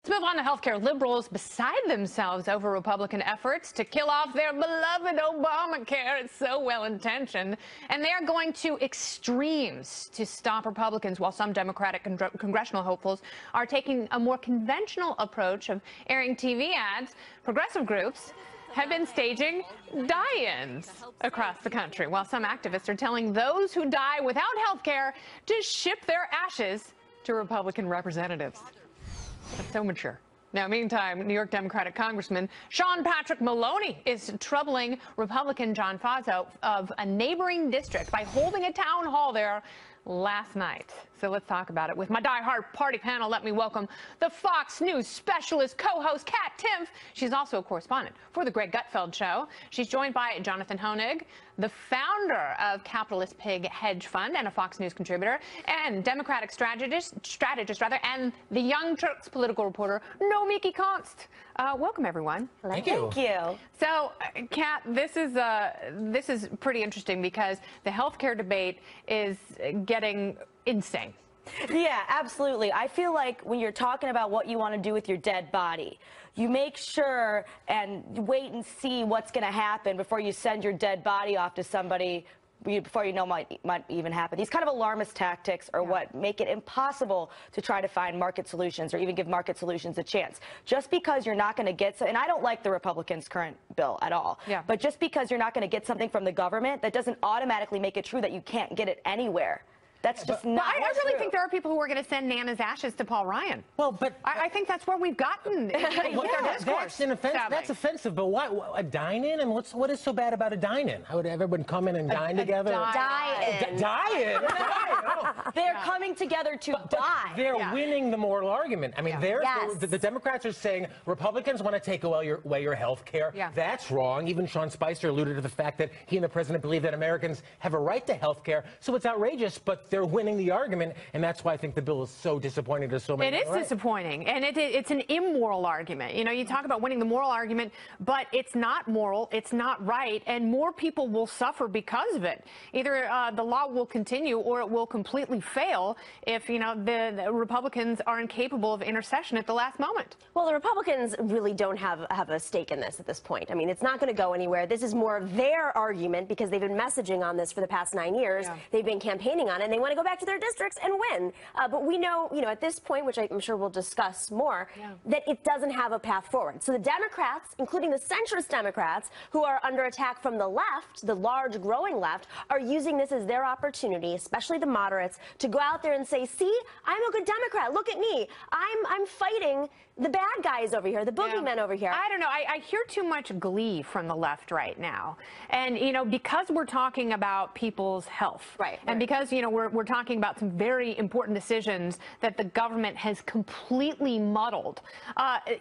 Let's move on to healthcare. Liberals beside themselves over Republican efforts to kill off their beloved Obamacare. It's so well-intentioned. And they are going to extremes to stop Republicans, while some Democratic congressional hopefuls are taking a more conventional approach of airing TV ads. Progressive groups have been staging die-ins across the country, while some activists are telling those who die without health care to ship their ashes to Republican representatives. That's so mature. Now, meantime, New York Democratic Congressman Sean Patrick Maloney is troubling Republican John Faso of a neighboring district by holding a town hall there last night. So let's talk about it with my die-hard party panel. Let me welcome the Fox News specialist co-host Kat Timpf. She's also a correspondent for the Greg Gutfeld Show. She's joined by Jonathan Hoenig, the founder of Capitalist Pig Hedge Fund and a Fox News contributor, and Democratic strategist, and the Young Turks political reporter Nomiki Konst. Welcome, everyone. Thank you. Thank you. So, Kat, this is pretty interesting because the healthcare debate is getting insane. Yeah, absolutely. I feel like when you're talking about what you want to do with your dead body, you make sure and wait and see what's going to happen before you send your dead body off to somebody before you know might even happen. These kind of alarmist tactics are what make it impossible to try to find market solutions or even give market solutions a chance. Just because you're not going to get, and I don't like the Republicans' current bill at all, but just because you're not going to get something from the government, that doesn't automatically make it true that you can't get it anywhere. That's just not I really think there are people who are going to send Nana's ashes to Paul Ryan. Well, but I think that's where we've gotten with our discourse. That's offensive. But why a dine-in? And what is so bad about a dine-in? How would everyone come in and dine together? Die-in. They're coming together to die. They're winning the moral argument. I mean, the Democrats are saying Republicans want to take away your health care. That's wrong. Even Sean Spicer alluded to the fact that he and the president believe that Americans have a right to health care. So it's outrageous, but they're winning the argument, and that's why I think the bill is so disappointing to so many. It is disappointing, and it's an immoral argument. You know, you talk about winning the moral argument, but it's not moral, it's not right, and more people will suffer because of it. Either the law will continue or it will completely fail if, you know, the Republicans are incapable of intercession at the last moment. Well, the Republicans really don't have a stake in this at this point. I mean, it's not going to go anywhere. This is more of their argument because they've been messaging on this for the past 9 years. They've been campaigning on it, and they want to go back to their districts and win. But we know, you know, at this point, which I'm sure we'll discuss more, that it doesn't have a path forward. So the Democrats, including the centrist Democrats, who are under attack from the left, the large growing left, are using this as their opportunity, especially the moderates, to go out there and say, see, I'm a good Democrat. Look at me. I'm fighting the bad guys over here, the boogeymen over here. I don't know. I hear too much glee from the left right now. And, you know, because we're talking about people's health. And because, you know, we're talking about some very important decisions that the government has completely muddled.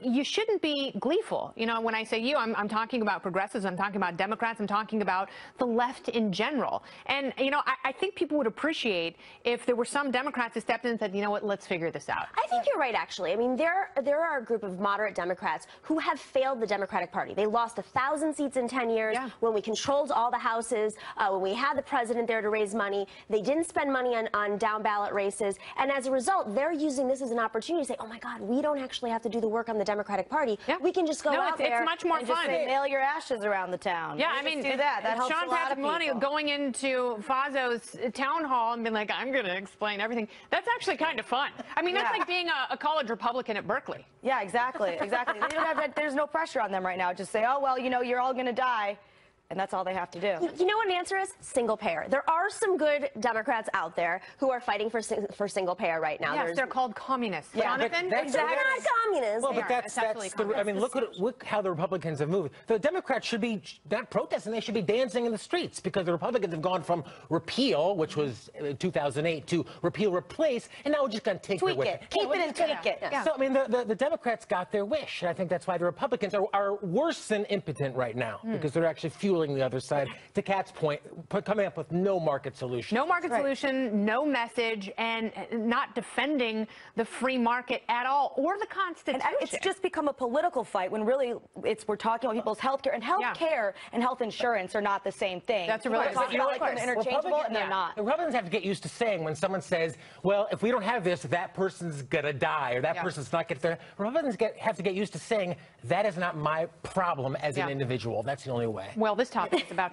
You shouldn't be gleeful. You know, when I say you, I'm talking about progressives, I'm talking about Democrats, I'm talking about the left in general. And, you know, I think people would appreciate if there were some Democrats who stepped in and said, you know what, let's figure this out. I think you're right, actually. I mean, there are a group of moderate Democrats who have failed the Democratic Party. They lost 1,000 seats in 10 years when we controlled all the houses, when we had the president there to raise money. They didn't spend money on down-ballot races. And as a result, they're using this as an opportunity to say, oh, my God, we don't actually have to do the work on the Democratic Party. We can just go out there it's much more and fun. Just say, mail your ashes around the town. I mean, do that. That helps Sean a lot Patrick of Maloney people. going into Faso's town hall and being like, I'm going to explain everything. That's actually kind of fun. I mean, that's like being a college Republican at Berkeley. Yeah, exactly. They don't have, there's no pressure on them right now. Just say, oh, well, you know, you're all going to die. And that's all they have to do. You know what an answer is? Single payer. There are some good Democrats out there who are fighting for single payer right now. Yes, they're called communists. Jonathan? They're not communists. Well, but that's I mean, look how the Republicans have moved. The Democrats should be not protesting, they should be dancing in the streets, because the Republicans have gone from repeal, which was 2008, to repeal, replace, and now we're just going to tinker with it. Keep it and take it. So, I mean, the Democrats got their wish, and I think that's why the Republicans are worse than impotent right now, because they're actually fueling ridiculing the other side. To Kat's point, coming up with no market solution. No market solution, no message, and not defending the free market at all, or the Constitution. And it's just become a political fight when really we're talking about people's health care. And health care and health insurance are not the same thing. That's a really talking about like they're interchangeable, and they're not. Republicans have to get used to saying when someone says, well, if we don't have this, that person's going to die, or that person's not going to. Republicans have to get used to saying that is not my problem as an individual. That's the only way. Well, this topic is about to